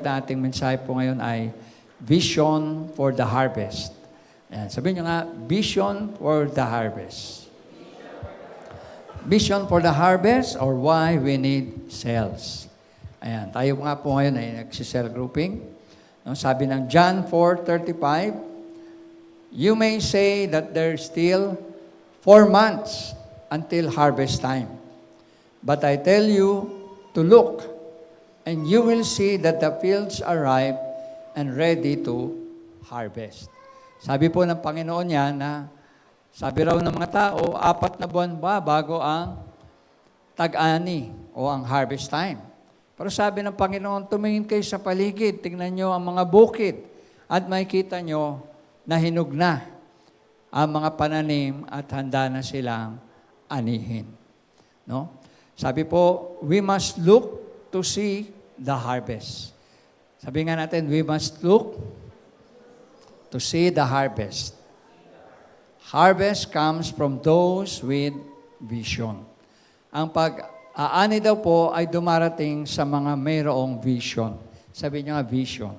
na ating mensahe po ngayon ay Vision for the Harvest. Ayan, sabihin nyo nga, Vision for the Harvest. Vision for the harvest or why we need cells. Ayan, tayo nga po ngayon ay nagsi-cell grouping. No, sabi ng John 4:35, you may say that there's still 4 months until harvest time. But I tell you to look, and you will see that the fields are ripe and ready to harvest. Sabi po ng Panginoon niya na sabi raw ng mga tao, 4 na buwan ba bago ang tag-ani o ang harvest time. Pero sabi ng Panginoon, tumingin kayo sa paligid, tingnan nyo ang mga bukid at makikita nyo na hinug na ang mga pananim at handa na silang anihin. No? Sabi po, we must look to see the harvest. Sabi nga natin, we must look to see the harvest. Harvest comes from those with vision. Ang pag-aani daw po ay dumarating sa mga mayroong vision. Sabi niyo nga, vision.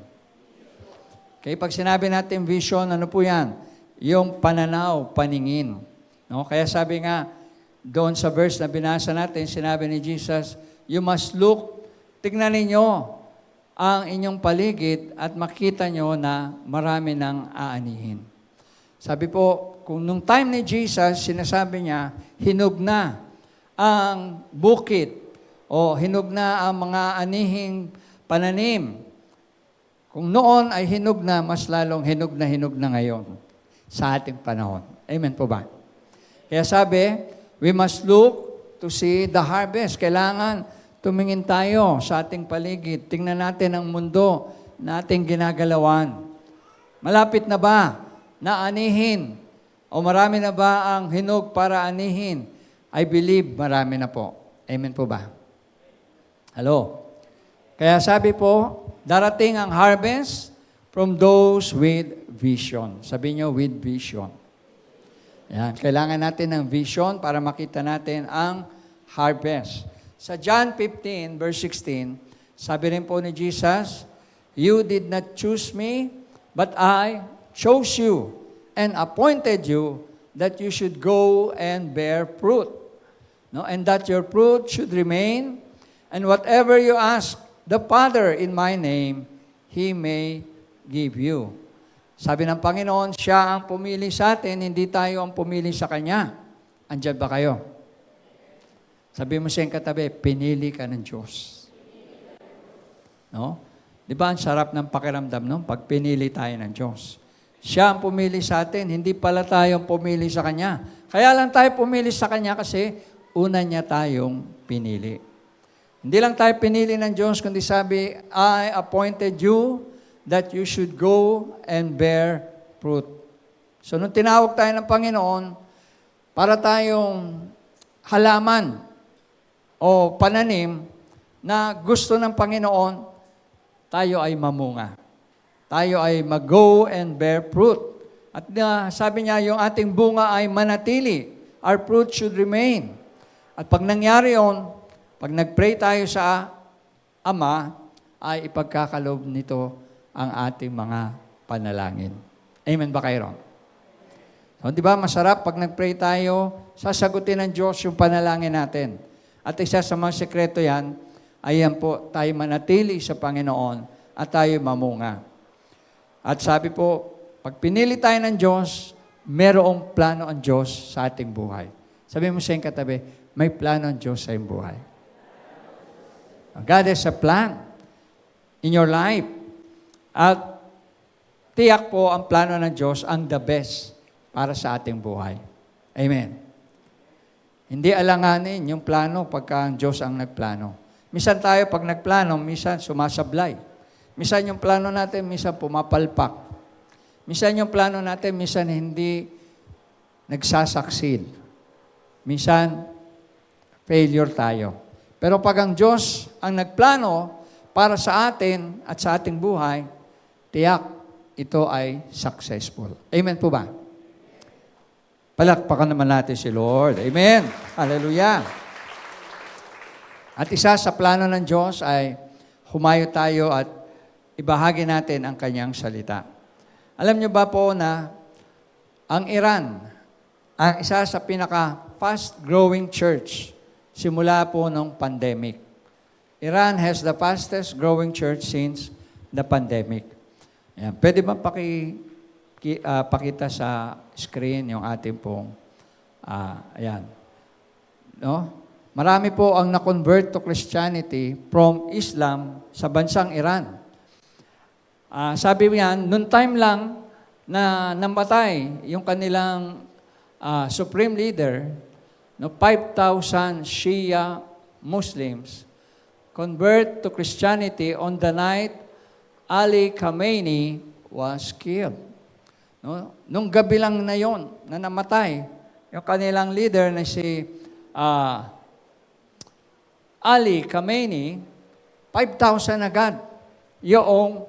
Okay, pag sinabi natin vision, ano po yan? Yung pananaw, paningin. No? Kaya sabi nga, doon sa verse na binasa natin, sinabi ni Jesus, you must look, tignan ninyo ang inyong paligid at makita nyo na marami ng aanihin. Sabi po, kung nung time ni Jesus, sinasabi niya, hinog na ang bukid o hinog na ang mga anihing pananim. Kung noon ay hinog na, mas lalong hinog na ngayon sa ating panahon. Amen po ba? Kaya sabi, we must look to see the harvest. Kailangan tumingin tayo sa ating paligid. Tingnan natin ang mundo na ating ginagalawan. Malapit na ba na anihin? O marami na ba ang hinog para anihin? I believe marami na po. Amen po ba? Hello? Kaya sabi po, darating ang harvest from those with vision. Sabi nyo, with vision. Yan. Kailangan natin ng vision para makita natin ang harvest. Sa John 15, verse 16, sabi rin po ni Jesus, you did not choose me, but I chose you and appointed you that you should go and bear fruit. No? And that your fruit should remain, and whatever you ask the Father in my name, He may give you. Sabi ng Panginoon, siya ang pumili sa atin, hindi tayo ang pumili sa Kanya. Andyan ba kayo? Sabi mo siyang katabi, pinili ka ng Diyos. No? Di ba ang sarap ng pakiramdam, no? Pag pinili tayo ng Diyos. Siya ang pumili sa atin, hindi pala tayo ang pumili sa Kanya. Kaya lang tayo pumili sa Kanya kasi una niya tayong pinili. Hindi lang tayo pinili ng Diyos, kundi sabi, I appointed you that you should go and bear fruit. So, nung tinawag tayo ng Panginoon, para tayong halaman o pananim na gusto ng Panginoon, tayo ay mamunga. Tayo ay mag-go and bear fruit. At sabi niya, yung ating bunga ay manatili. Our fruit should remain. At pag nangyari yun, pag nag-pray tayo sa Ama, ay ipagkakaloob nito ang ating mga panalangin. Amen ba kayo? So, di ba masarap pag nag-pray tayo, sasagutin ng Diyos yung panalangin natin. At isa sa mga sekreto yan, ay yan po, tayo manatili sa Panginoon at tayo mamunga. At sabi po, pag pinili tayo ng Diyos, merong plano ang Diyos sa ating buhay. Sabi mo sa iyong katabi, may plano ang Diyos sa iyong buhay. God has a plan in your life. At tiyak po ang plano ng Diyos ang the best para sa ating buhay. Amen. Hindi alanganin yung plano pagka ang Diyos ang nagplano. Minsan tayo pag nagplano, minsan sumasablay. Minsan yung plano natin, minsan pumapalpak. Minsan yung plano natin, minsan hindi nagsasucceed. Minsan, failure tayo. Pero pag ang Diyos ang nagplano para sa atin at sa ating buhay, tiyak, ito ay successful. Amen po ba? Palakpakan naman natin si Lord. Amen. Hallelujah. At isa sa plano ng Diyos ay humayo tayo at ibahagi natin ang kanyang salita. Alam niyo ba po na ang Iran, ang isa sa pinaka-fast-growing church simula po ng pandemic. Iran has the fastest growing church since the pandemic. Ayan. Pwede ba pakita sa screen yung ating pong, ayan. No? Marami po ang na-convert to Christianity from Islam sa bansang Iran. Sabi niyan, noong time lang na namatay yung kanilang supreme leader, no, 5,000 Shia Muslims convert to Christianity on the night Ali Khamenei was killed. No? Nung gabi lang na yon na namatay, yung kanilang leader na si Ali Khamenei, 5,000 agad yung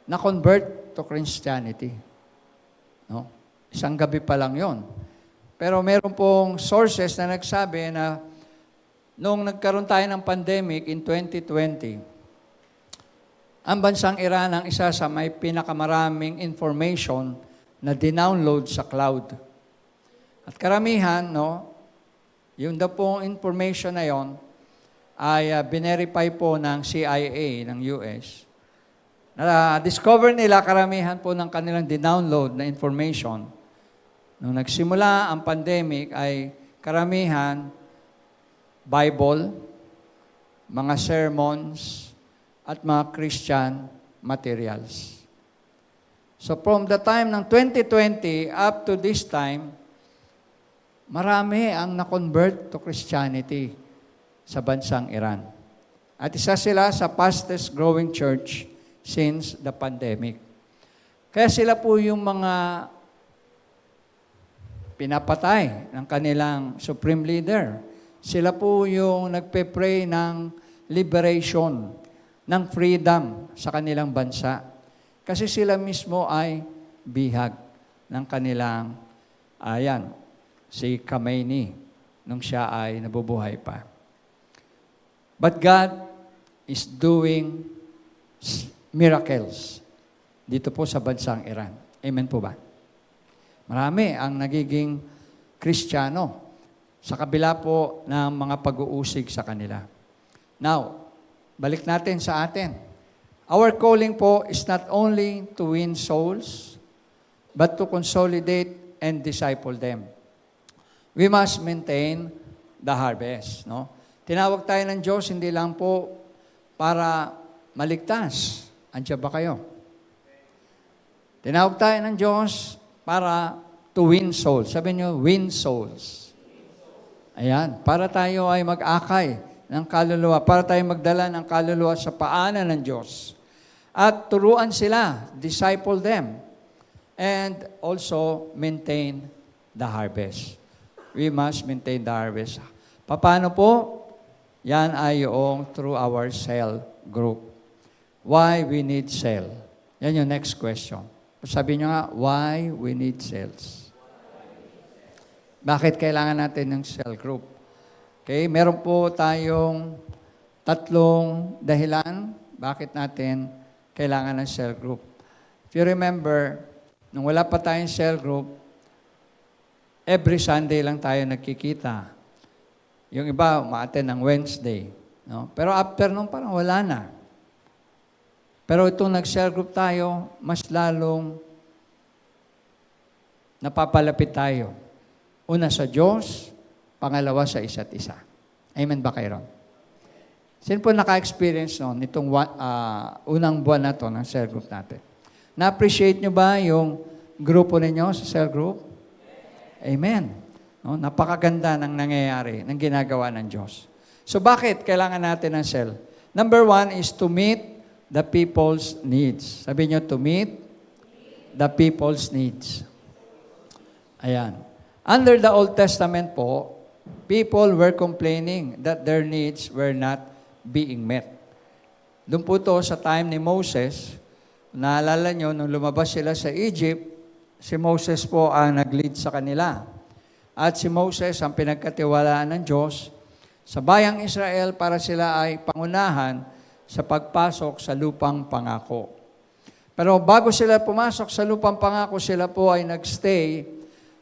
na-convert to Christianity. No? Isang gabi pa lang yon. Pero meron pong sources na nagsabi na noong nagkaroon tayo ng pandemic in 2020, ang bansang Iran ang isa sa may pinakamaraming information na dinownload sa cloud. At karamihan, no, yung daw pong information na yon ay binerify po ng CIA ng US. Na-discover nila karamihan po ng kanilang dinownload na information. Nung nagsimula ang pandemic ay karamihan Bible, mga sermons, at mga Christian materials. So from the time ng 2020 up to this time, marami ang na-convert to Christianity sa bansang Iran. At isa sila sa fastest growing church since the pandemic. Kaya sila po yung mga pinapatay ng kanilang supreme leader. Sila po yung nagpe-pray ng liberation, ng freedom sa kanilang bansa. Kasi sila mismo ay bihag ng kanilang, si Khamenei, nung siya ay nabubuhay pa. But God is doing miracles dito po sa bansang Iran. Amen po ba? Marami ang nagiging Kristiyano sa kabila po ng mga pag-uusig sa kanila. Now, balik natin sa atin. Our calling po is not only to win souls, but to consolidate and disciple them. We must maintain the harvest. No? Tinawag tayo ng Diyos, hindi lang po para maligtas. Andiyan ba kayo? Tinawag tayo ng Diyos para to win souls. Sabi niyo, win souls. Ayan, para tayo ay mag-akay ng kaluluwa, para tayo magdala ng kaluluwa sa paanan ng Diyos. At turuan sila, disciple them, and also maintain the harvest. We must maintain the harvest. Paano po? Yan ay yung through our cell group. Why we need cell? Yan yung next question. Sabi nyo nga, why we need cells? Bakit kailangan natin ng cell group? Okay, meron po tayong 3 dahilan bakit natin kailangan ng cell group. If you remember, nung wala pa tayong cell group, every Sunday lang tayo nagkikita. Yung iba, umaattend ng Wednesday. No? Pero after nung parang wala na. Pero itong nag-cell group tayo, mas lalong napapalapit tayo. Una sa Diyos, pangalawa sa isa't isa. Amen ba kayo ron? Sino po naka-experience noon itong unang buwan na to ng cell group natin? Na-appreciate nyo ba yung grupo ninyo sa cell group? Amen. No? Napakaganda ng nangyayari, ng ginagawa ng Diyos. So bakit kailangan natin ng cell? Number 1 is to meet the people's needs. Sabi nyo, to meet the people's needs. Ayan. Under the Old Testament po, people were complaining that their needs were not being met. Doon po to sa time ni Moses, naalala nyo, nung lumabas sila sa Egypt, si Moses po ang nag-lead sa kanila. At si Moses ang pinagkatiwalaan ng Diyos sa bayang Israel para sila ay pangunahan sa pagpasok sa lupang pangako. Pero bago sila pumasok sa lupang pangako, sila po ay nagstay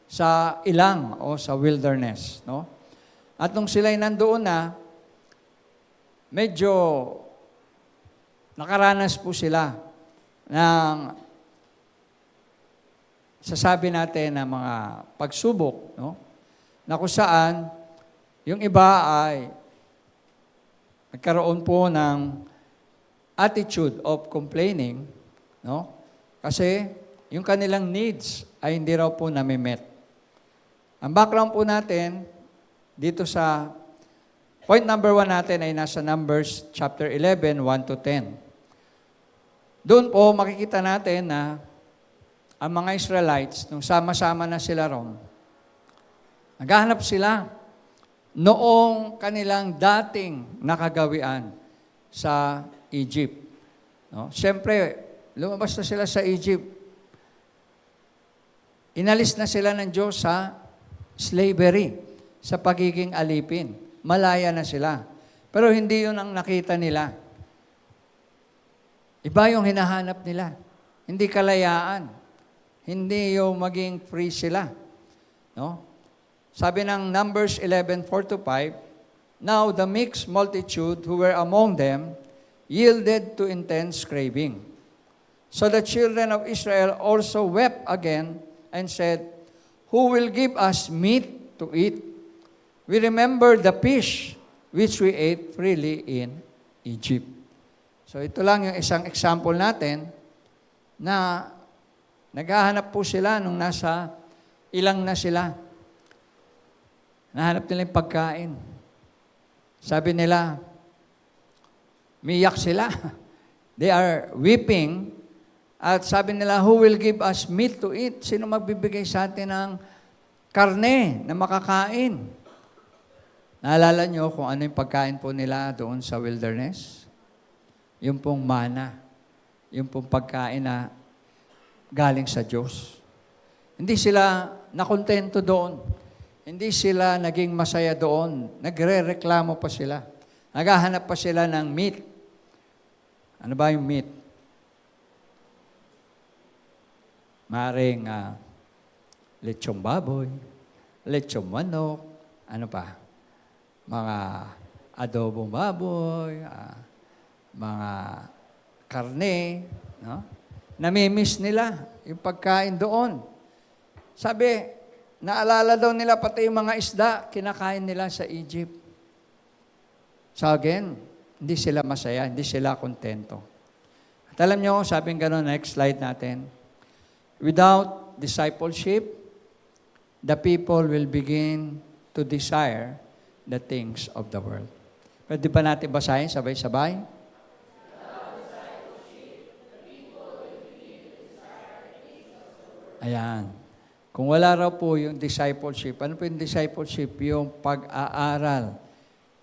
sa ilang o sa wilderness. No? At nung sila'y nandoon na, medyo nakaranas po sila ng sasabi natin na mga pagsubok, no? Na kung saan yung iba ay nagkaroon po ng attitude of complaining, no? Kasi yung kanilang needs ay hindi raw po nami-met. Ang background po natin dito sa point number 1 natin ay nasa Numbers chapter 11, 1 to 10. Doon po makikita natin na ang mga Israelites, nung sama-sama na sila ron, naghahanap sila noong kanilang dating nakagawian sa Egypt. No? Siyempre, lumabas na sila sa Egypt. Inalis na sila ng Diyos sa slavery, sa pagiging alipin. Malaya na sila. Pero hindi yun ang nakita nila. Iba yung hinahanap nila. Hindi kalayaan. Hindi yung maging free sila. No? Sabi ng Numbers 11, 4-5, Now the mixed multitude who were among them yielded to intense craving. So the children of Israel also wept again and said, Who will give us meat to eat? We remember the fish which we ate freely in Egypt. So ito lang yung isang example natin na naghahanap po sila nung nasa ilang na sila. Nahanap nila yung pagkain. Sabi nila, miyak sila. They are weeping. At sabi nila, who will give us meat to eat? Sino magbibigay sa atin ng karne na makakain? Naalala nyo kung ano yung pagkain po nila doon sa wilderness? Yung pong mana. Yung pong pagkain na galing sa Diyos. Hindi sila nakontento doon. Hindi sila naging masaya doon. Nagre-reklamo pa sila. Naghahanap pa sila ng meat. Ano ba yung meat? Maring lechong baboy, lechong manok, ano pa? Mga adobong baboy, mga karne, no? Namimiss nila yung pagkain doon. Sabi, naalala daw nila pati yung mga isda, kinakain nila sa Egypt. So again, hindi sila masaya, hindi sila kontento. At alam nyo, sabing gano'n, next slide natin, without discipleship, the people will begin to desire the things of the world. Pwede ba natin basahin sabay-sabay? Ayan. Kung wala raw po yung discipleship, ano po yung discipleship? Yung pag-aaral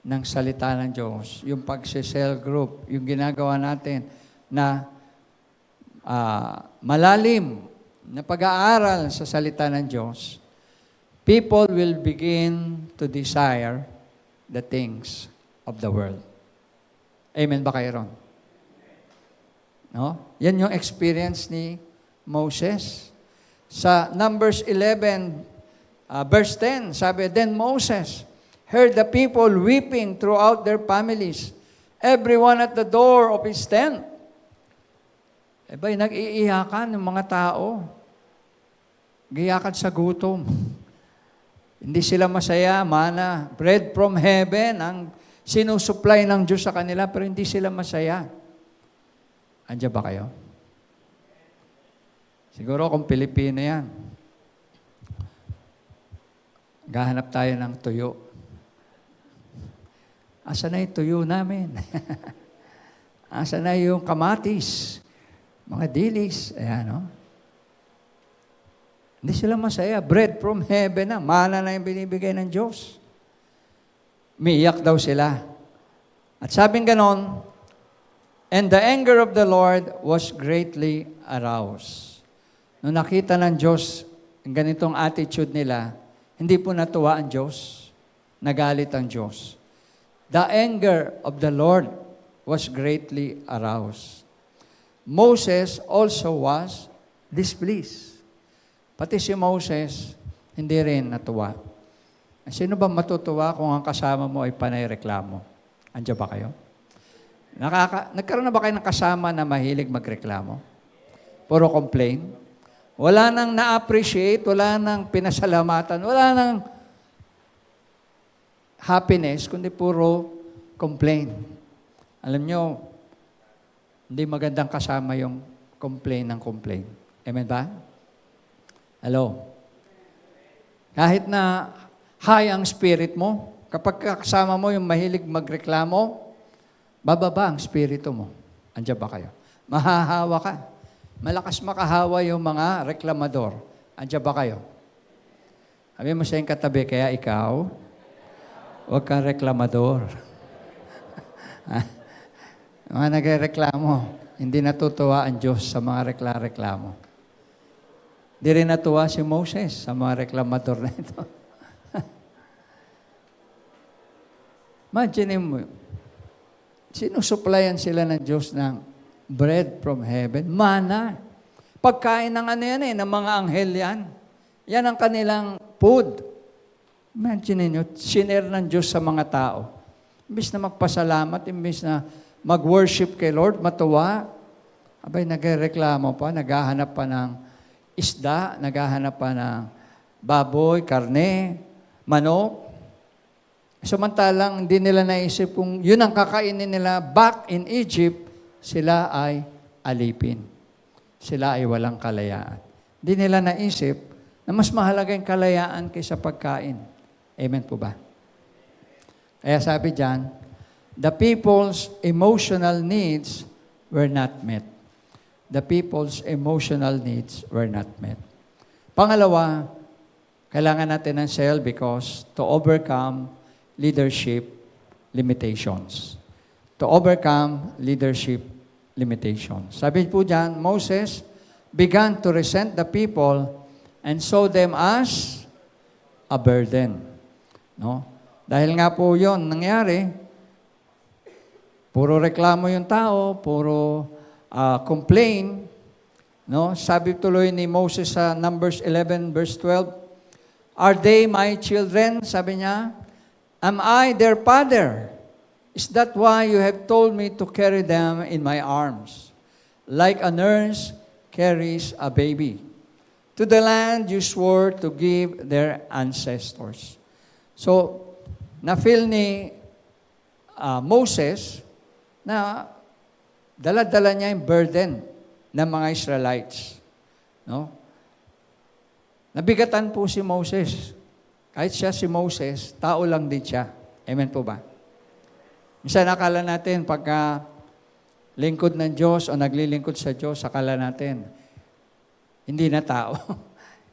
ng salita ng Diyos, yung pag-cell group, yung ginagawa natin na malalim na pag-aaral sa salita ng Diyos, people will begin to desire the things of the world. Amen ba kayo ron? No? Yan yung experience ni Moses. Sa Numbers 11, verse 10, sabi, Then Moses heard the people weeping throughout their families, everyone at the door of his tent. Ba'y nag-iiyakan ng mga tao. Giyakan sa gutom. Hindi sila masaya, mana. Bread from heaven, ang sinusupply ng Diyos sa kanila, pero hindi sila masaya. Andiyan ba kayo? Siguro kung Pilipino yan, gahanap tayo ng tuyo. Asa na yung tuyo namin? Asa na yung kamatis? Mga dilis. Ayan, no? Hindi sila masaya. Bread from heaven na. Mana na yung binibigay ng Diyos. Umiiyak daw sila. At sabing ganon, and the anger of the Lord was greatly aroused. Nung nakita ng Diyos ang ganitong attitude nila, hindi po natuwa ang Diyos, nagalit ang Diyos. The anger of the Lord was greatly aroused. Moses also was displeased. Pati si Moses, hindi rin natuwa. Sino ba matutuwa kung ang kasama mo ay panay reklamo? Andiyan ba kayo? Nagkaroon na ba kayo ng kasama na mahilig magreklamo? Puro complain? Wala nang na-appreciate, wala nang pinasalamatan, wala nang happiness, kundi puro complain. Alam nyo, hindi magandang kasama yung complain ng complain. Amen ba? Hello? Kahit na high ang spirit mo, kapag kasama mo yung mahilig magreklamo, bababa ang spirito mo. Andiyan ba kayo? Mahahawa ka. Malakas makahawa yung mga reklamador. Andiyan ba kayo? Sabi mo sa iyong katabi, kaya ikaw, huwag kang reklamador. Mga nagreklamo, hindi natutuwa ang Diyos sa mga reklamo. Hindi rin natuwa si Moses sa mga reklamador na ito. Imagine mo, sinusuplayan sila ng Diyos ng bread from heaven, mana. Pagkain ng ng mga anghel yan. Yan ang kanilang food. Imagine nyo, sinare ng Diyos sa mga tao. Imbis na magpasalamat, imbis na mag-worship kay Lord, matuwa. Abay, nagreklamo pa, naghahanap pa ng isda, naghahanap pa ng baboy, karne, manok. Samantalang hindi nila naisip kung yun ang kakainin nila back in Egypt, sila ay alipin. Sila ay walang kalayaan. Hindi nila naisip na mas mahalaga yung kalayaan kaysa pagkain. Amen po ba? Kaya sabi diyan, the people's emotional needs were not met. The people's emotional needs were not met. Pangalawa, kailangan natin ng cell because to overcome leadership limitations. To overcome leadership limitations. Sabi po diyan, Moses began to resent the people and saw them as a burden. No? Dahil nga po yun nangyari, puro reklamo yung tao, puro complain. No? Sabi tuloy ni Moses sa Numbers 11 verse 12, "Are they my children?" Sabi niya, "Am I their father? Is that why you have told me to carry them in my arms, like a nurse carries a baby, to the land you swore to give their ancestors?" So, na-feel ni Moses na dala-dala niya yung burden ng mga Israelites. No? Nabigatan po si Moses. Kahit siya si Moses, tao lang din siya. Amen po ba? Minsan akala natin, pagka lingkod ng Diyos o naglilingkod sa Diyos, akala natin, hindi na tao.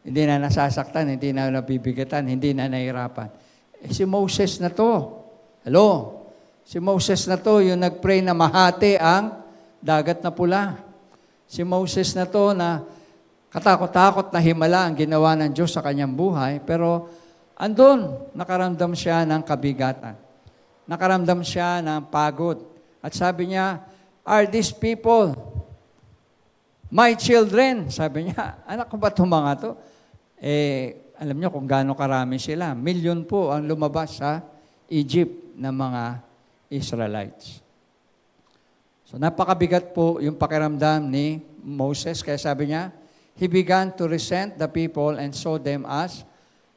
Hindi na nasasaktan, hindi na nabibigatan, hindi na nahihirapan. Si Moses na to. Hello? Si Moses na to, yung nag-pray na mahati ang dagat na pula. Si Moses na to na katakot-takot na himala ang ginawa ng Diyos sa kanyang buhay, pero andun, nakaramdam siya ng kabigatan. Nakaramdam siya ng pagod. At sabi niya, "Are these people my children?" Sabi niya, anak ko ba itong mga to? Alam niyo kung gaano karami sila. Milyon po ang lumabas sa Egypt ng mga Israelites. So napakabigat po yung pakiramdam ni Moses. Kaya sabi niya, he began to resent the people and saw them as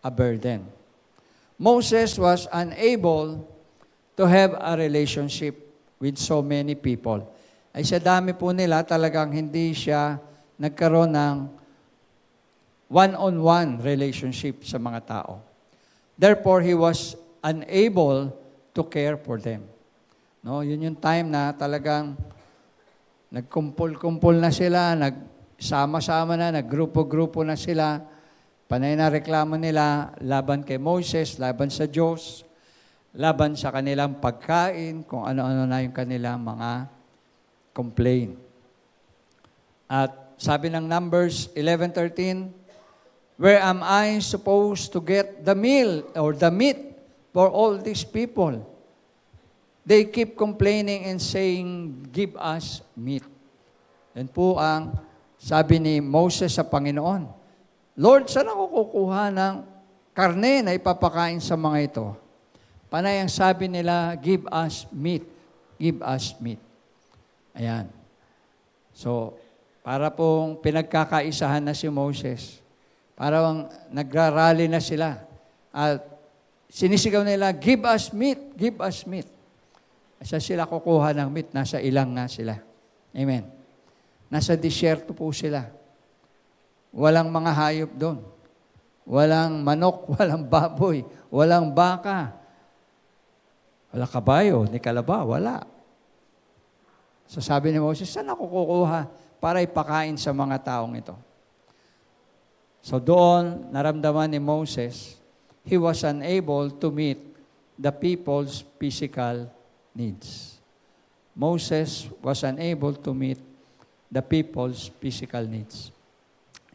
a burden. Moses was unable to have a relationship with so many people. Ay sa dami po nila, talagang hindi siya nagkaroon ng one-on-one relationship sa mga tao. Therefore, he was unable to care for them. No, yun yung time na talagang nagkumpul-kumpul na sila, nagsama-sama na, naggrupo-grupo na sila, panay na reklamo nila laban kay Moses, laban sa Diyos, laban sa kanilang pagkain, kung ano-ano na yung kanilang mga complaint. At sabi ng Numbers 11:13, "Where am I supposed to get the meal or the meat for all these people?" They keep complaining and saying, give us meat. Yan po ang sabi ni Moses sa Panginoon. Lord, saan ako kukuha ng karne na ipapakain sa mga ito? Panay ang sabi nila, give us meat. Give us meat. Ayan. So, para pong pinagkakaisahan na si Moses. Parang nagrarally na sila. At sinisigaw nila, give us meat, give us meat. Asa sila kukuha ng meat? Nasa ilang nga sila. Amen. Nasa disyerto po sila. Walang mga hayop doon. Walang manok, walang baboy, walang baka. Wala kabayo, ni kalaba, wala. So sabi ni Moses, saan ako kukuha para ipakain sa mga taong ito? So doon, naramdaman ni Moses, he was unable to meet the people's physical needs. Moses was unable to meet the people's physical needs.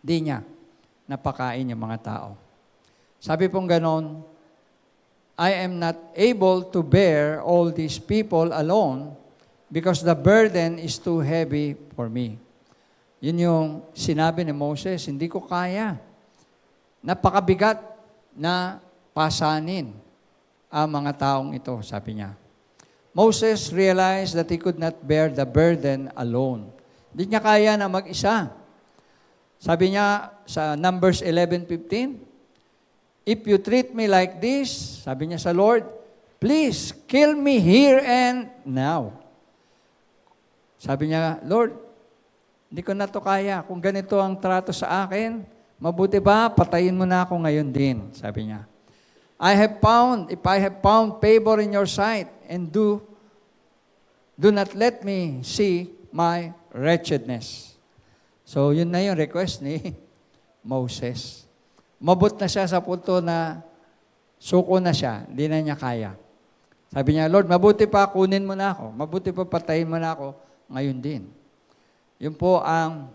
Di niya napakain yung mga tao. Sabi pong ganon, I am not able to bear all these people alone because the burden is too heavy for me. Yun yung sinabi ni Moses, hindi ko kaya. Napakabigat na pasanin ang mga taong ito, sabi niya. Moses realized that he could not bear the burden alone. Hindi niya kaya na mag-isa. Sabi niya sa Numbers 11:15, if you treat me like this, sabi niya sa Lord, please kill me here and now. Sabi niya, Lord, hindi ko na to kaya. Kung ganito ang trato sa akin, mabuti ba, patayin mo na ako ngayon din, sabi niya. If I have found favor in your sight, and do not let me see my wretchedness. So, yun na yung request ni Moses. Mabot na siya sa punto na suko na siya, hindi na niya kaya. Sabi niya, Lord, mabuti pa kunin mo na ako. Mabuti pa patayin mo na ako ngayon din. Yun po ang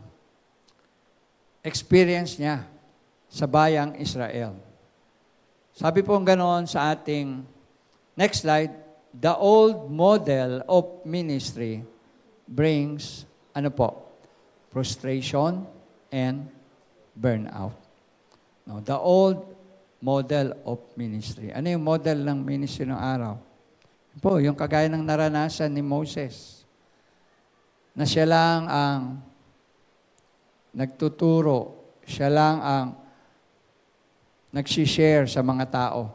experience niya sa bayang Israel. Sabi po ganoon sa ating next slide, the old model of ministry brings, frustration and burnout. No, the old model of ministry. Ano yung model ng ministry ng araw? Po, yung kagaya ng naranasan ni Moses, na siya lang ang nagtuturo, siya lang ang nagsishare sa mga tao.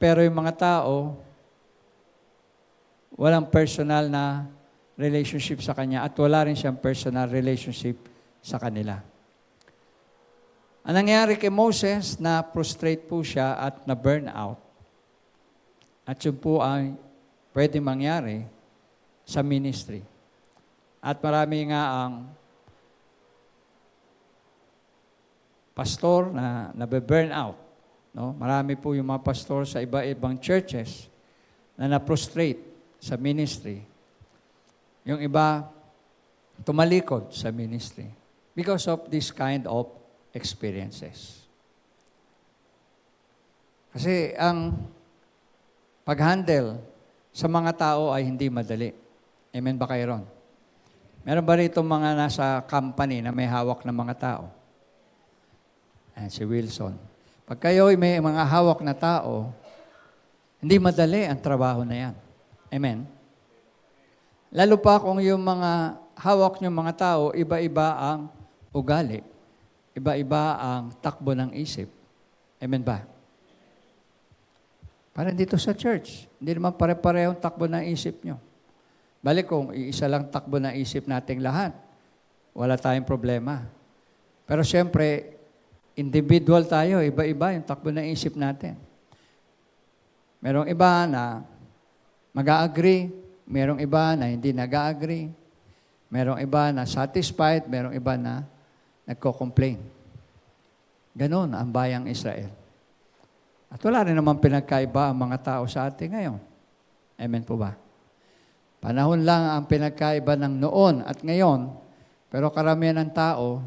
Pero yung mga tao, walang personal na relationship sa kanya at wala rin siyang personal relationship sa kanila. Ang nangyari kay Moses, na prostrate po siya at na burn out. At yun po ay pwede mangyari sa ministry. At marami nga ang pastor na nabe-burn out. No? Marami po yung mga pastor sa iba-ibang churches na na-prostrate sa ministry. Yung iba, tumalikod sa ministry because of this kind of experiences. Kasi ang pag-handle sa mga tao ay hindi madali. Amen ba kayo ron? Meron ba rito mga nasa company na may hawak ng mga tao? Ayan, si Wilson. Pag kayo may mga hawak na tao, hindi madali ang trabaho na yan. Amen? Lalo pa kung yung mga hawak niyong mga tao, iba-iba ang ugali. Iba-iba ang takbo ng isip. Amen ba? Para dito sa church, hindi naman pare-parehong takbo ng isip nyo. Balik kung iisa lang takbo ng isip nating lahat, wala tayong problema. Pero siyempre, individual tayo, iba-iba yung takbo ng isip natin. Merong iba na mag-a-agree, merong iba na hindi nag-a-agree, merong iba na satisfied, merong iba na nagko-complain. Ganon ang bayang Israel. At wala rin naman pinagkaiba ang mga tao sa atin ngayon. Amen po ba? Panahon lang ang pinagkaiba ng noon at ngayon, pero karamihan ng tao,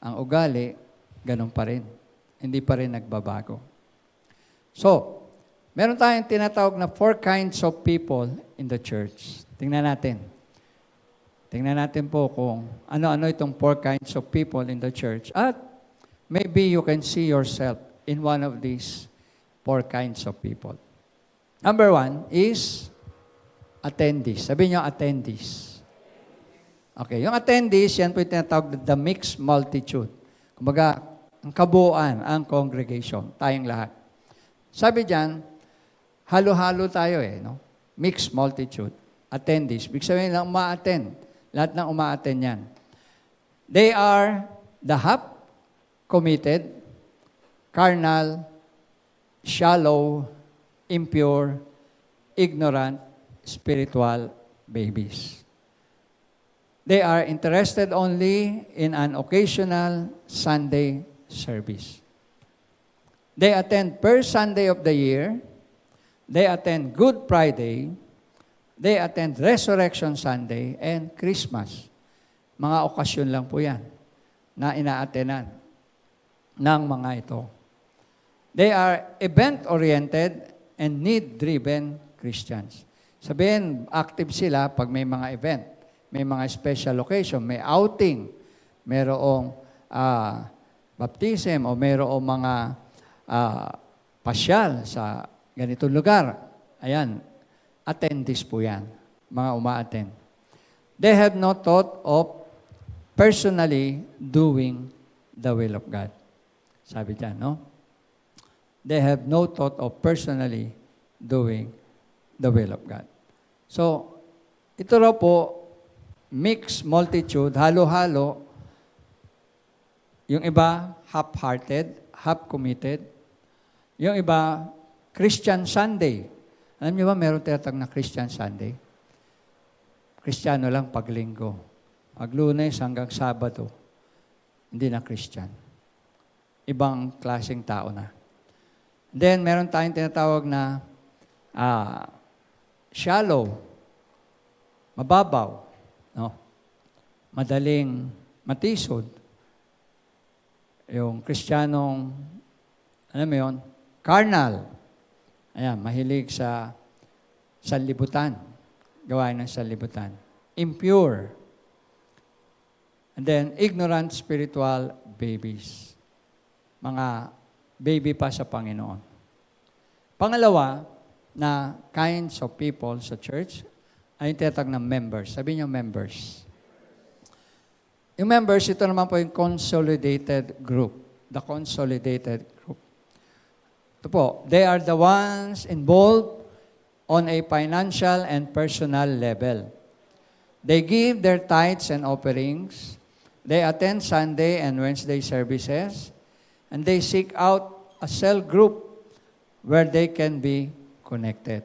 ang ugali, ganon pa rin. Hindi pa rin nagbabago. So, Meron tayong tinatawag na 4 kinds of people in the church. Tingnan natin. Tingnan natin po kung ano-ano itong 4 kinds of people in the church. At maybe you can see yourself in one of these 4 kinds of people. Number 1 is attendees. Sabihin niyo, attendees. Okay, yung attendees, yan po yung tinatawag na the mixed multitude. Kumbaga, ang kabuuan, ang congregation, tayong lahat. Sabi diyan, halo-halo tayo no? Mixed multitude. Attendees. Big sabihin lang, uma-attend. Lahat ng uma-attend yan. They are the half-committed, carnal, shallow, impure, ignorant, spiritual babies. They are interested only in an occasional Sunday service. They attend per Sunday of the year. They attend Good Friday. They attend Resurrection Sunday and Christmas. Mga okasyon lang po yan na ina-attenan ng mga ito. They are event-oriented and need-driven Christians. Sabihin, active sila pag may mga event, may mga special occasion, may outing, mayroong baptism o mayroong mga pasyal sa ganitong lugar. Ayan, attendees po yan, mga uma-attend. They have no thought of personally doing the will of God. Sabi dyan, no? They have no thought of personally doing the will of God. So, ito raw po, mixed multitude, halo-halo, yung iba half-hearted, half-committed, yung iba Christian Sunday. Alam niyo ba, meron tinatawag na Christian Sunday? Kristiyano lang pag linggo. Pag Lunes hanggang Sabado, hindi na Christian. Ibang klaseng tao na. Then, meron tayong tinatawag na shallow, mababaw, no? Madaling matisod. Yung Kristiyanong, alam mo yun, carnal. Ayan, mahilig sa sanlibutan. Gawain ng sanlibutan. Impure. And then, ignorant spiritual babies. Mga baby pa sa Panginoon. Pangalawa, na kinds of people sa church, ay yung tinatawag na members. Sabi niyo members. Yung members, ito naman po yung consolidated group. The consolidated group. Ito po, they are the ones involved on a financial and personal level. They give their tithes and offerings. They attend Sunday and Wednesday services. And they seek out a cell group where they can be connected.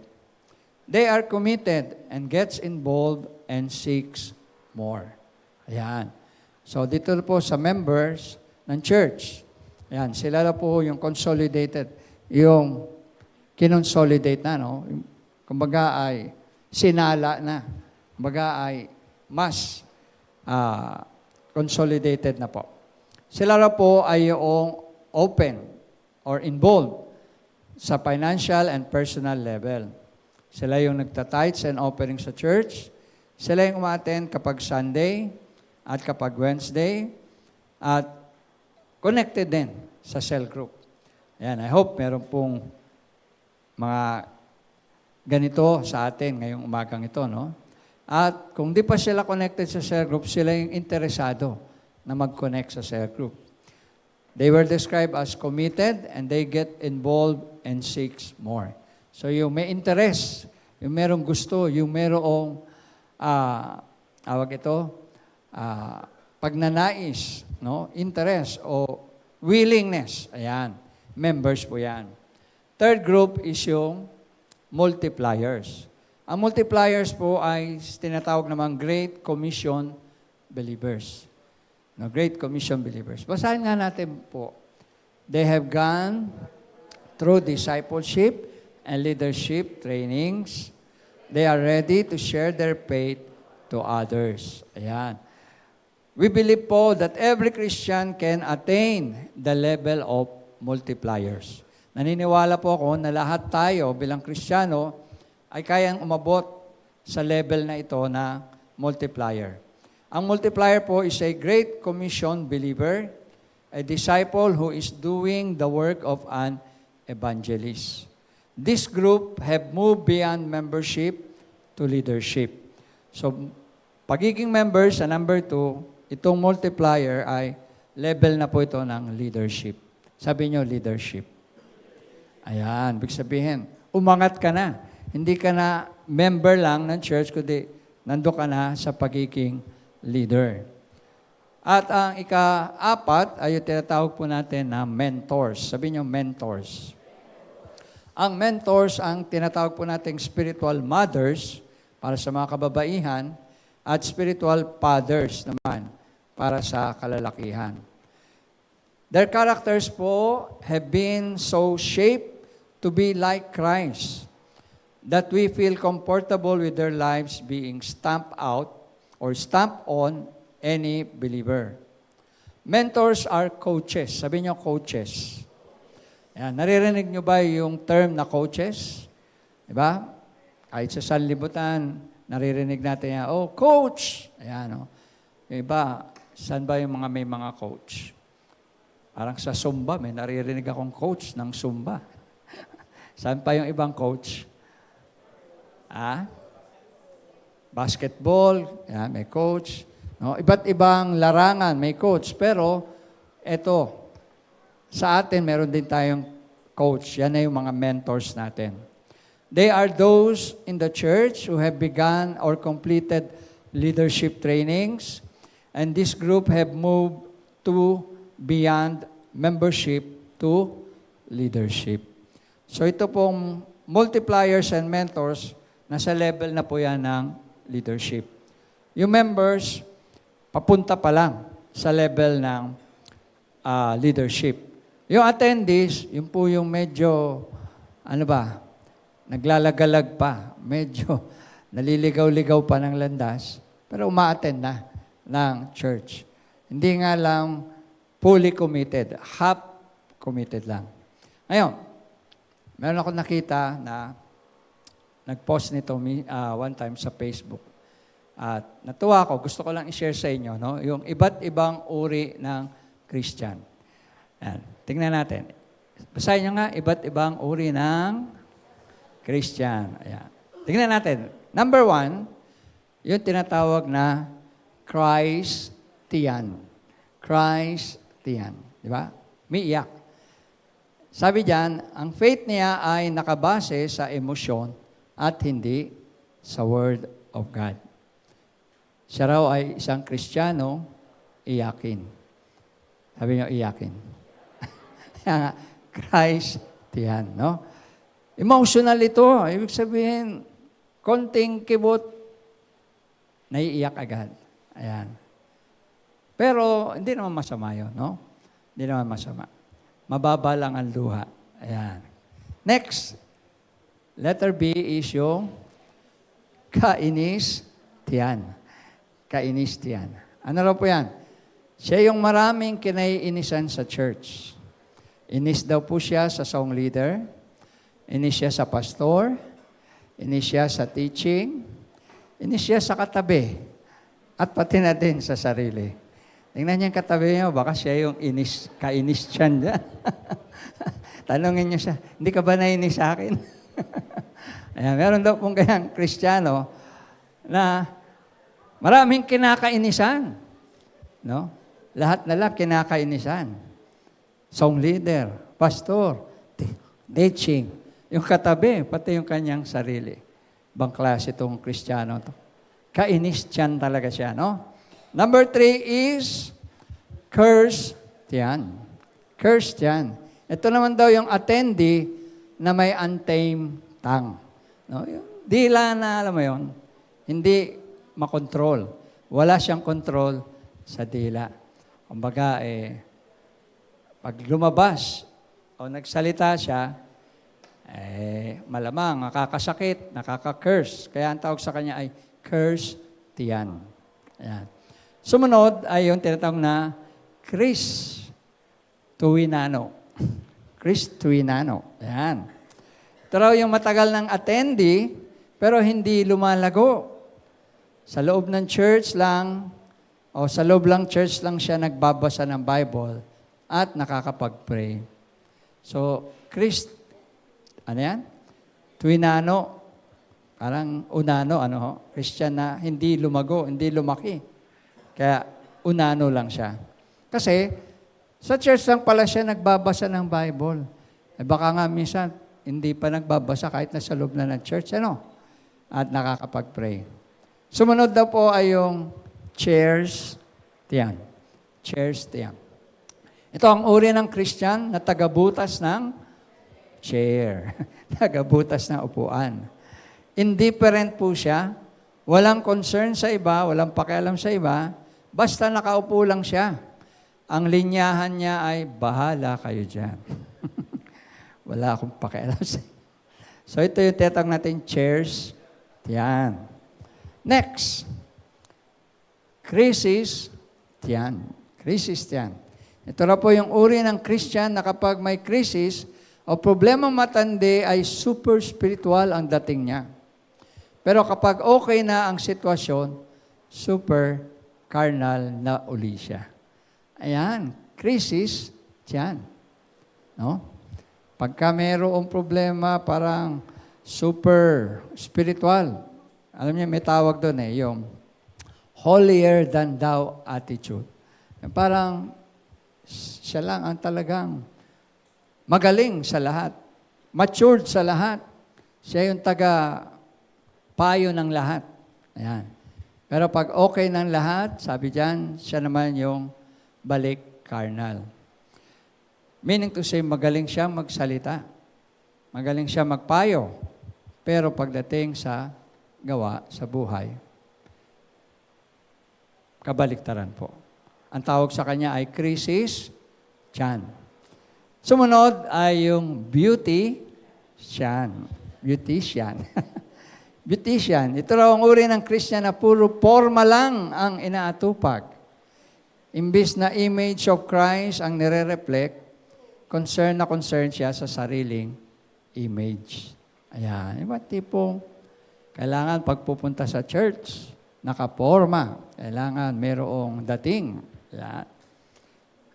They are committed and gets involved and seeks more. Ayan. So, dito po sa members ng church. Ayan, sila na po yung consolidated, yung kinonsolidate na, no? Kumbaga ay sinala na. Kumbaga ay mas consolidated na po. Sila na po ay yung open or involved sa financial and personal level. Sila yung nagta-tithes and offerings sa church. Sila yung umattend kapag Sunday at kapag Wednesday at connected din sa cell group. Ayan, I hope meron pong mga ganito sa atin ngayong umagang ito, no? At kung di pa sila connected sa cell group, sila yung interesado na mag-connect sa cell group. They were described as committed and they get involved and seeks more. So yung may interest, yung merong gusto, yung merong pagnanais, no? Interest o willingness. Ayan. Members po yan. Third group is yung multipliers. Ang multipliers po ay tinatawag namang Great Commission believers. No, Great Commission believers. Basahin nga natin po. They have gone through discipleship and leadership trainings. They are ready to share their faith to others. Ayan. We believe po that every Christian can attain the level of multipliers. Naniniwala po ako na lahat tayo bilang Kristiyano ay kayang umabot sa level na ito na multiplier. Ang multiplier po is a Great Commission believer, a disciple who is doing the work of an evangelist. This group have moved beyond membership to leadership. So, pagiging member sa number 2, itong multiplier ay level na po ito ng leadership. Sabi nyo, leadership. Ayan, ibig sabihin, umangat ka na. Hindi ka na member lang ng church, kundi nando ka na sa pagiging leader. At ang ika-4 ay yung tinatawag po natin na mentors. Sabi nyo, mentors. Ang mentors, ang tinatawag po natin spiritual mothers para sa mga kababaihan at spiritual fathers naman para sa kalalakihan. Their characters po have been so shaped to be like Christ that we feel comfortable with their lives being stamped out or stamped on any believer. Mentors are coaches. Sabi niyo, coaches. Ayan, naririnig niyo ba yung term na coaches? Diba? Kahit sa sanlibutan, naririnig natin yan, oh, coach! Ayan, oh. Yung iba, saan ba yung mga may mga coach? Parang sa Zumba, may naririnig akong coach ng Zumba. Saan pa yung ibang coach? Basketball, yan, may coach. No? Iba't ibang larangan, may coach. Pero, eto, sa atin, meron din tayong coach. Yan na yung mga mentors natin. They are those in the church who have begun or completed leadership trainings. And this group have moved to beyond membership to leadership. So ito pong multipliers and mentors, nasa level na po yan ng leadership. Yung members, papunta pa lang sa level ng leadership. Yung attendees, yun po yung medyo, naglalagalag pa, medyo naliligaw-ligaw pa ng landas, pero uma-attend na ng church. Hindi nga lang fully committed, half committed lang. Ngayon, meron ako nakita na nag-post nito one time sa Facebook. At natuwa ako, gusto ko lang i-share sa inyo, no? Yung iba't ibang uri ng Christian. Ayan. Tingnan natin. Basahin nyo nga, iba't ibang uri ng Christian. Ayan. Tingnan natin. Number 1, yung tinatawag na Christian. Christian. Di ba? May iyak. Sabi diyan, ang faith niya ay nakabase sa emosyon at hindi sa Word of God. Siya raw ay isang Kristiyano, iyakin. Sabi niyo, iyakin. Christian, no? Emotional ito. Ibig sabihin, konting kibot, naiiyak agad. Ayan. Pero, hindi naman masama yun, no? Hindi naman masama. Mababa lang ang luha. Ayan. Next, letter B is yung kainis-tiyan. Kainis-tiyan. Ano raw po yan? Siya yung maraming kinaiinisan sa church. Inis daw po siya sa song leader, inis siya sa pastor, inis siya sa teaching, inis siya sa katabi, at pati na din sa sarili. Tingnan niyo yung katabi niyo, baka siya yung kainis tiyan dyan. Tanungin niyo siya, hindi ka ba nainis sa akin? Ayan, meron daw pong kayang Kristiyano na maraming kinakainisan. No? Lahat na lang kinakainisan. Song leader, pastor, teaching, yung katabi, pati yung kanyang sarili. Bang klase itong Kristiyano to. Kainis tiyan talaga siya, no? Number 3 is Christian. Christian. Ito naman daw yung attendee na may untamed tongue. No? Yung dila na, alam mo yun, hindi makontrol. Wala siyang control sa dila. Kumbaga, pag lumabas o nagsalita siya, malamang nakakasakit, nakaka-curse. Kaya ang tawag sa kanya ay Christian. Ayan. Sumunod ay yung tinatawag na Kristuinano. Kristuinano. Ayan. Ito raw yung matagal ng attendee, pero hindi lumalago. Sa loob ng church lang, o sa loob lang church lang siya nagbabasa ng Bible at nakakapag-pray. So, ano yan? Tuinano. Parang unano, Christian na hindi lumago, hindi lumaki. Kaya unano lang siya. Kasi, sa church lang pala siya nagbabasa ng Bible. Baka nga minsan, hindi pa nagbabasa kahit nasa loob na ng church, At nakakapag-pray. Sumunod daw po ay yung chairs tiyan. Chairs tiyan. Ito ang uri ng Christian na tagabutas ng chair. Tagabutas ng upuan. Indifferent po siya. Walang concern sa iba, walang pakialam sa iba. Basta nakaupo lang siya. Ang linyahan niya ay, bahala kayo dyan. Wala akong pakialam sa iba. So ito yung tetang natin, chairs tiyan. Next. Crisis tiyan. Crisis tiyan. Ito na po yung uri ng Christian na kapag may crisis o problema matindi ay super spiritual ang dating niya. Pero kapag okay na ang sitwasyon, super carnal na uli siya. Ayan, crisis tiyan. No? Pagka mayroong problema, parang super spiritual. Alam niyo, may tawag doon yung holier than thou attitude. Parang siya lang ang talagang magaling sa lahat, matured sa lahat. Siya yung payo ng lahat. Ayan. Pero pag okay ng lahat, sabi diyan, siya naman yung balik carnal. Meaning to say, magaling siya magsalita. Magaling siya magpayo. Pero pagdating sa gawa, sa buhay, kabaliktaran po. Ang tawag sa kanya ay crisis tiyan. Sumunod ay yung beautician. Beautician. Beautician. Ito raw ang uri ng Christian na puro forma lang ang inaatupag. Imbis na image of Christ ang nire-reflect, concern siya sa sariling image. Ayan. Iba tipong kailangan pagpupunta sa church, nakaporma. Kailangan mayroong dating. Ayan.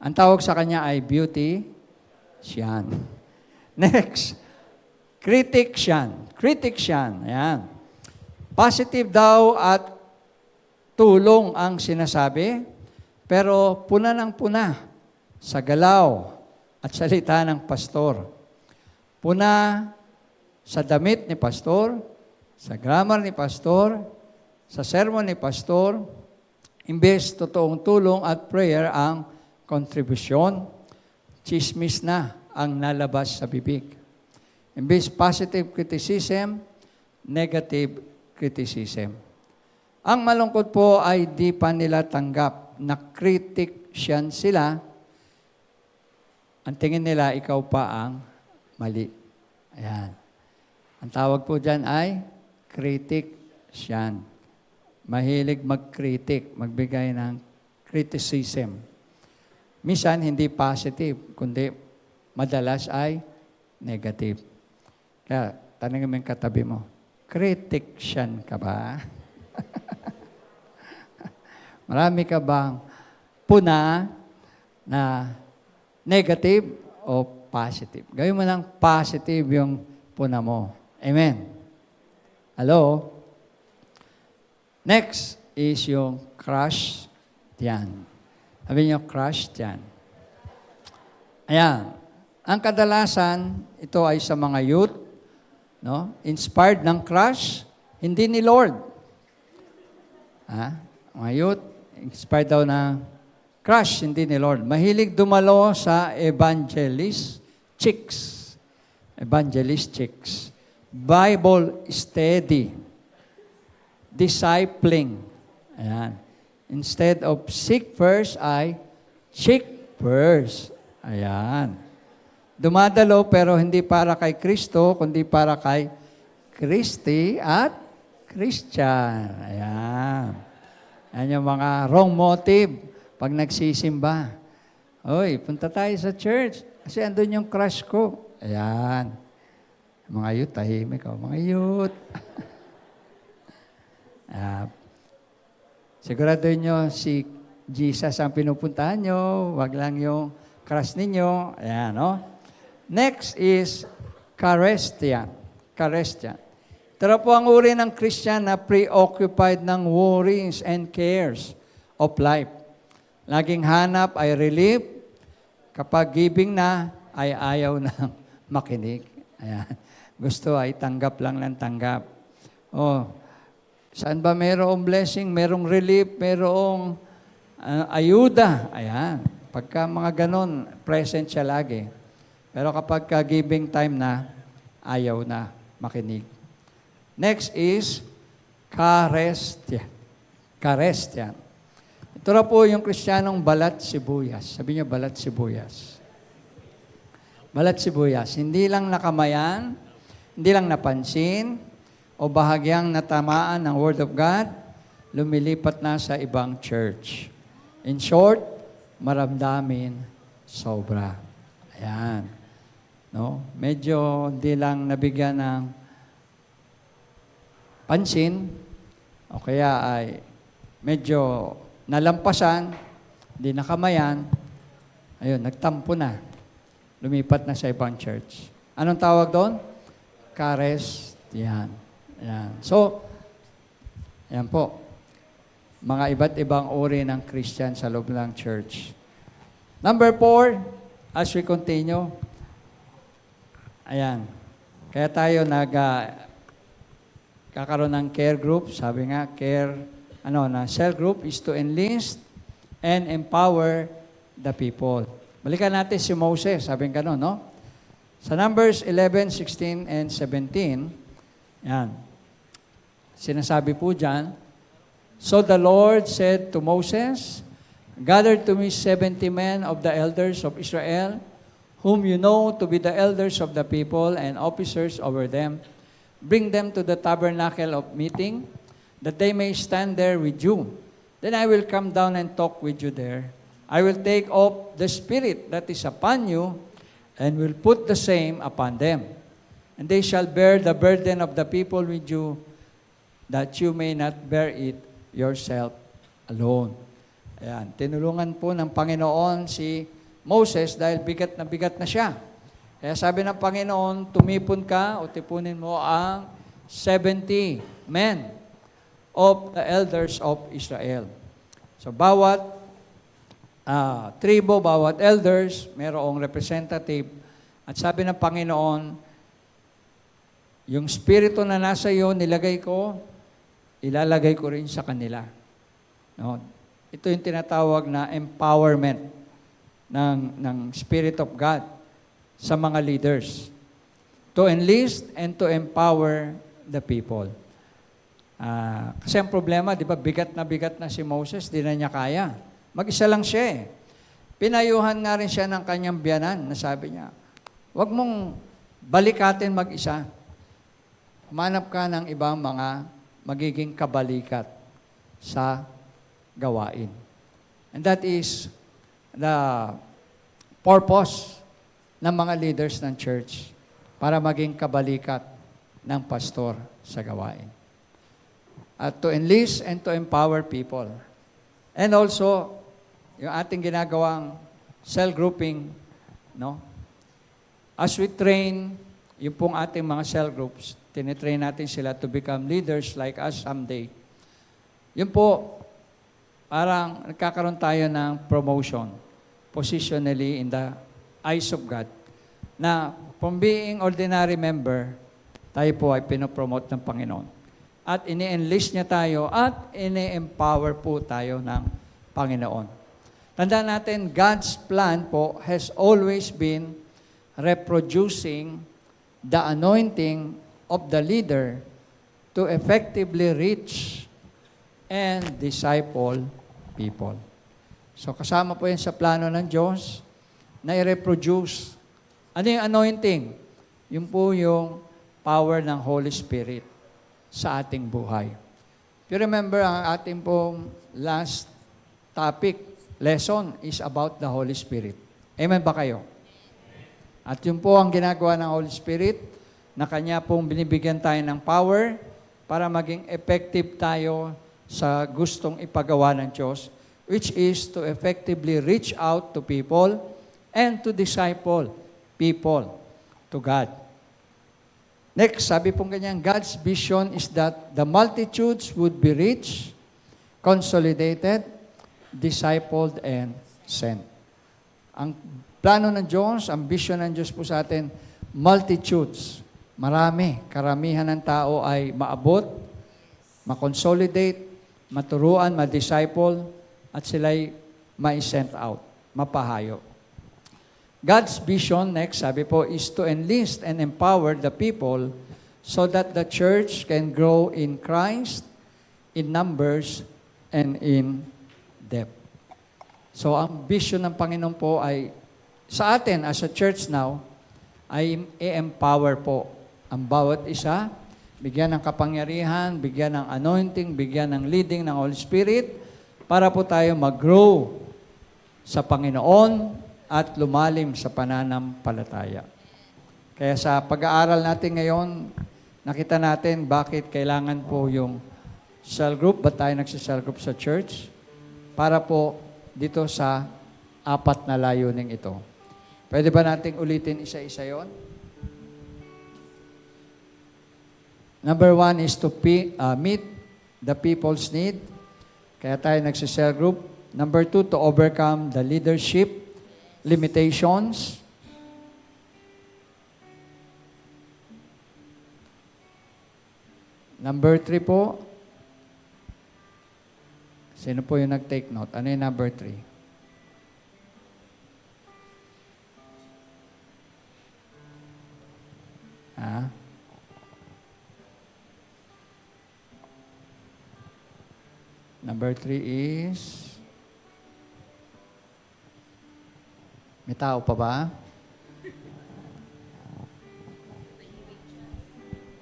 Ang tawag sa kanya ay beautician. Next, critician. Critician. Ayan. Positive daw at tulong ang sinasabi, pero puna ng puna sa galaw at salita ng pastor. Puna sa damit ni pastor, sa grammar ni pastor, sa sermon ni pastor, imbes totoong tulong at prayer ang kontribusyon, chismis na ang nalabas sa bibig. Imbes positive criticism, negative criticism. Ang malungkot po ay di pa nila tanggap na critician sila. Ang tingin nila, ikaw pa ang mali. Ayan. Ang tawag po dyan ay critician. Mahilig mag-critic, magbigay ng criticism. Minsan, hindi positive, kundi madalas ay negative. Kaya, tanongin mo yung katabi mo, critician ka ba? Marami ka bang puna na negative o positive? Gawin mo ng positive yung puna mo. Amen. Hello? Next is yung crush tiyan. Sabi niyo, crush tiyan. Ayan. Ang kadalasan, ito ay sa mga youth, no? Inspired ng crush, hindi ni Lord. Mga youth, inspired daw na crush, hindi ni Lord. Mahilig dumalo sa evangelist chicks. Evangelist chicks. Bible study. Discipling. Ayan. Instead of seek first, ay chick first. Ayan. Dumadalo pero hindi para kay Kristo, kundi para kay Christy at Christian. Ayan. Ayan yung mga wrong motive pag nagsisimba. Oy, punta tayo sa church. Kasi andun yung crush ko. Ayan. Mga youth, tahimik ako. Mga youth. Ah, siguraduhin nyo si Jesus ang pinupuntahan nyo. Wag lang yung crush ninyo. Ayan, no? Next is Charistia. Charistia. Ito na po ang uri ng Christian na preoccupied ng worries and cares of life. Laging hanap ay relief. Kapag giving na, ay ayaw na makinig. Ayan. Gusto ay tanggap lang ng tanggap. Oh, saan ba mayroong blessing, mayroong relief, mayroong ayuda? Ayan. Pagka mga ganon, present siya lagi. Pero kapag giving time na, ayaw na makinig. Next is Charistia. Charistia. Ito na po yung Kristiyanong balat sibuyas. Sabi niyo, balat sibuyas. Balat sibuyas. Hindi lang nakamayan, hindi lang napansin, o bahagyang natamaan ng Word of God, lumilipat na sa ibang church. In short, maramdamin sobra. Ayan. No? Medyo hindi lang nabigyan ng pansin, o kaya ay medyo nalampasan, hindi nakamayan, ayun, nagtampo na. Lumipat na sa ibang church. Anong tawag doon? Charistia. Ayan. So, ayan po. Mga iba't ibang uri ng Christian sa loob ng church. Number 4, as we continue, ayan. Kaya tayo kakaroon ng care group. Sabi nga, cell group is to enlist and empower the people. Balikan natin si Moses. Sabi nga gano'n, no? Sa Numbers 11, 16, and 17, yan. Sinasabi po dyan, so the Lord said to Moses, gather to me 70 men of the elders of Israel, whom you know to be the elders of the people and officers over them. Bring them to the tabernacle of meeting, that they may stand there with you. Then I will come down and talk with you there. I will take off the spirit that is upon you, and will put the same upon them. And they shall bear the burden of the people with you, that you may not bear it yourself alone. Ayan. Tinulungan po ng Panginoon si Moses dahil bigat na siya. Kaya sabi ng Panginoon, tumipon ka o tipunin mo ang 70 men of the elders of Israel. So bawat tribo, bawat elders, mayroong representative. At sabi ng Panginoon, yung spirito na nasa iyo, nilagay ko, ilalagay ko rin sa kanila. No? Ito yung tinatawag na empowerment ng Spirit of God sa mga leaders. To enlist and to empower the people. Kasi ang problema, di ba, bigat na si Moses, di na niya kaya. Mag-isa lang siya eh. Pinayuhan nga rin siya ng kanyang biyanan na sabi niya, huwag mong balikatin mag-isa. Humanap ka ng ibang mga magiging kabalikat sa gawain. And that is the purpose ng mga leaders ng church para maging kabalikat ng pastor sa gawain. At to enlist and to empower people. And also, yung ating ginagawang cell grouping, no? As we train, yung pong ating mga cell groups, tinitrain natin sila to become leaders like us someday. Yun po, parang nagkakaroon tayo ng promotion, positionally in the eyes of God, na from being ordinary member, tayo po ay pinopromote ng Panginoon. At ini-enlist niya tayo at ini-empower po tayo ng Panginoon. Tandaan natin, God's plan po has always been reproducing the anointing of the leader to effectively reach and disciple people. So kasama po yan sa plano ng Diyos na i-reproduce. Ano yung anointing? Yung po yung power ng Holy Spirit sa ating buhay. If you remember, ang ating pong last topic, lesson is about the Holy Spirit. Amen ba kayo? At yun po ang ginagawa ng Holy Spirit, na Kanya pong binibigyan tayo ng power para maging effective tayo sa gustong ipagawa ng Diyos, which is to effectively reach out to people and to disciple people to God. Next, sabi pong ganyan, God's vision is that the multitudes would be reached, consolidated, discipled, and sent. Ang plano ng Diyos, ang vision ng Diyos po sa atin, multitudes. Marami, karamihan ng tao ay maabot, makonsolidate, maturuan, ma-disciple, at sila'y ma-sent out, mapahayo. God's vision, next, sabi po, is to enlist and empower the people so that the church can grow in Christ, in numbers, and in depth. So, ang vision ng Panginoon po ay, sa atin as a church now, ay i-empower po ang bawat isa, bigyan ng kapangyarihan, bigyan ng anointing, bigyan ng leading ng Holy Spirit, para po tayo mag-grow sa Panginoon at lumalim sa pananampalataya. Kaya sa pag-aaral natin ngayon, nakita natin bakit kailangan po yung cell group, ba't tayo nagsi-cell group sa church? Para po dito sa 4 na layuning ito. Pwede ba nating ulitin isa-isa yon? Number 1 is to meet the people's need. Kaya tayo nagsi-cell group. Number 2, to overcome the leadership limitations. Number 3 po. Sino po yung nag-take note? Ano yung number 3? Ha? Number 3 is... May tao pa ba?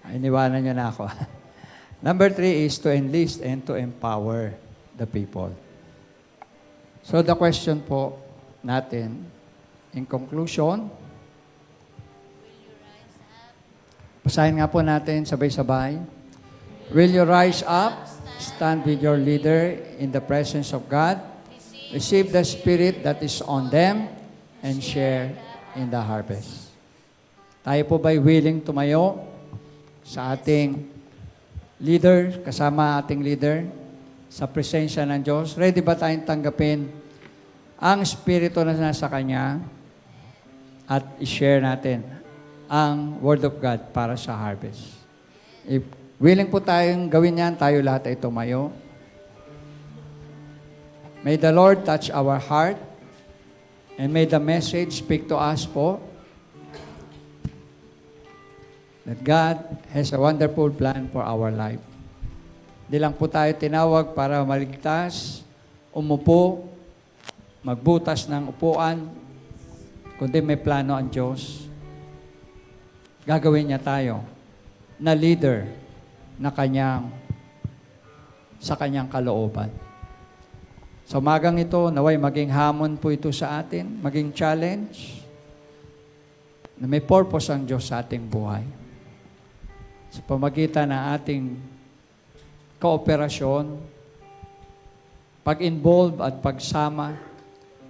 Ay, iniwanan niyo na ako. Number 3 is to enlist and to empower the people. So the question po natin, in conclusion, basahin nga po natin sabay-sabay. Will you rise up, stand with your leader in the presence of God, receive the Spirit that is on them, and share in the harvest. Tayo po ba'y willing tumayo sa ating leader, kasama ating leader, sa presensya ng Diyos? Ready ba tayong tanggapin ang Espiritu na nasa Kanya at i-share natin ang Word of God para sa harvest? If willing po tayong gawin yan, tayo lahat ay tumayo. May the Lord touch our heart. And may the message speak to us po that God has a wonderful plan for our life. Di lang po tayo tinawag para maligtas, umupo, magbutas ng upuan, kundi may plano ang Diyos. Gagawin niya tayo na leader na sa kanyang kalooban. Sa umagang ito, naway maging hamon po ito sa atin, maging challenge, na may purpose ang Diyos sa ating buhay. Sa pamagitan ng ating kooperasyon, pag-involve at pagsama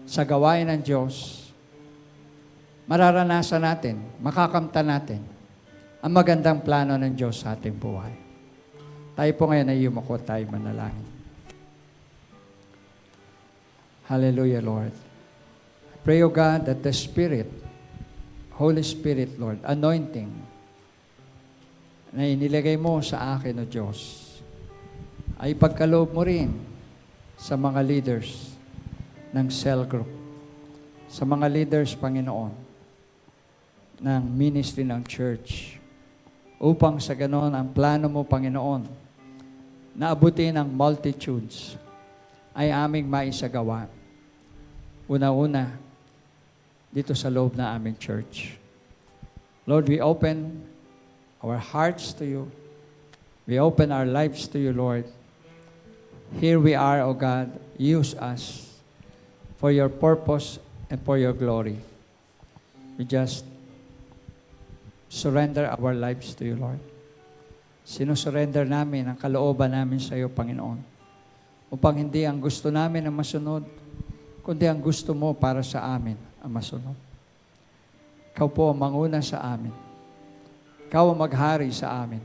sa gawain ng Diyos, mararanasan natin, makakamtan natin ang magandang plano ng Diyos sa ating buhay. Tayo po ngayon ay yumako, tayo manalangin. Hallelujah, Lord. I pray, O God, that the Spirit, Holy Spirit, Lord, anointing, na inilagay mo sa akin, O Diyos, ay pagkaloob mo rin sa mga leaders ng cell group, sa mga leaders, Panginoon, ng ministry ng church, upang sa ganon ang plano mo, Panginoon, na abutin ang multitudes, ay aming maisagawa. Una-una, dito sa loob ng aming church. Lord, we open our hearts to you. We open our lives to you, Lord. Here we are, O God. Use us for your purpose and for your glory. We just surrender our lives to you, Lord. Sinusurrender namin ang kalooban namin sa iyo, Panginoon. Upang hindi ang gusto namin ang masunod, kundi ang gusto mo para sa amin ang masunod. Ikaw po ang manguna sa amin. Ikaw ang maghari sa amin.